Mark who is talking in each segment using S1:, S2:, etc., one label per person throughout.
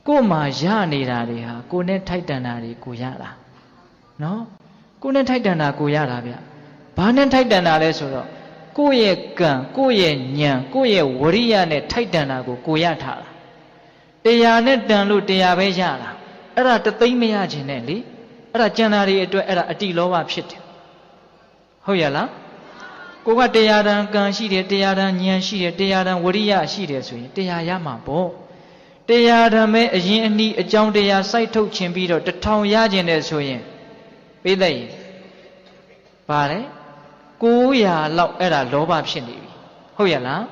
S1: ကိုမှရနေတာတွေဟာကိုနဲ့ထိုက်တန်တာတွေကိုရတာနော်ကိုနဲ့ထိုက်တန်တာကိုရတာဗျဘာနဲ့ထိုက်တန်တာလဲဆိုတော့ကိုယ့်ရဲ့ကံကိုယ့်ရဲ့ဉာဏ်ကိုယ့်ရဲ့ဝရိယနဲ့ထိုက်တန်တာကိုရထားတာတရားနဲ့တန်လို့တရားပဲရတာအဲ့ဒါတသိမ့်မရခြင်းနဲ့လေအဲ့ဒါကျန်တာတွေအတွက်အဲ့ဒါအတိလောဘဖြစ်တယ်ဟုတ်ရလားကိုကတရားတန်ကံရှိတယ်တရားတန်ဉာဏ်ရှိတယ်တရားတန်ဝရိယရှိတယ်ဆိုရင်တရားရမှာပေါ့တရားဓမ္မဲအရင်အနည်းအကြောင်းတရားစိုက်ထုတ်ခြင်းပြီးတော့1000ရခြင်းတယ်ဆိုရင်ပြီးတဲ့ရင်ပါလေ900လောက်အဲ့ဒါလောဘဖြစ်နေပြီဟုတ်ရလား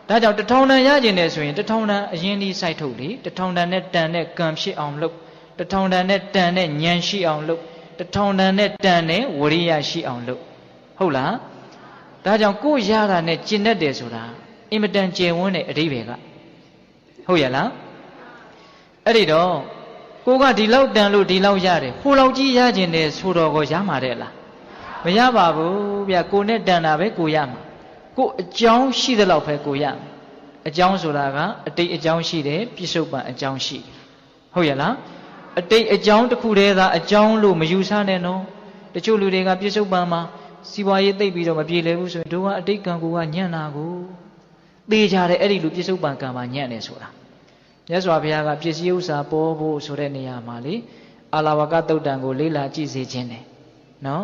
S1: ဒါကြောင့်1000တန်ရခြင်းတယ်ဆိုရင်1000တန်အရင်အနည်းစိုက်ထုတ်လေ1000တန်နဲ့တန်တဲ့ကံဖြစ်အောင်လုပ်1000တန်နဲ့တန်တဲ့ဉာဏ်ရှိအောင်လုပ်1000တန်နဲ့တန်တဲ့ဝရိယရှိအောင်လုပ်ဟုတ်လားဒါကြောင့်ကိုရတာနဲ့ကျင့်တတ်တယ်ဆိုတာအင်မတန်ကျယ်ဝန်းတဲ့အဓိပ္ပာယ်ကဟုတ်ရလားအဲ့ဒီတော့ကိုကဒီလောက်တန်လို့ဒီလောက်ရတယ်ဟိုလောက်ကြီးရခြင်းတယ်ဆိုတော့ကိုရမှာတဲ့လားမရပါဘူးဗျကိုနဲ့တန်တာပဲကိုရမှာကိုအကြောင်းရှိသလောက်ပဲကိုရမှာအကြောင်းဆိုတာကအတိတ်အကြောင်းရှိတယ်ပြစ္ဆုတ်ပံအကြောင်းရှိဟုတ်ရလားအတိတ်အကြောင်းတစ်ခုတည်းသာအကြောင်းလို့မယူဆနဲ့နော်တချို့လူတွေကပြစ္ဆုတ်ပံမှာစီပွားရေးသိပ်ပြီးတော့မပြေလည်ဘူးဆိုရင်တို့ကအတိတ်ကံကိုကညံ့တာကိုသေချာတယ်အဲ့ဒီလူပြစ္ဆုတ်ပံကံမှာညံ့တယ်ဆိုတာမြတ်စွာဘုရားကပစ္စည်းဥစ္စာပေါ်ဖို့ဆိုတဲ့နေရာမှာလေအာလဝကသုတ်တံကိုလေ့လာကြည့်စေခြင်းတယ်နော်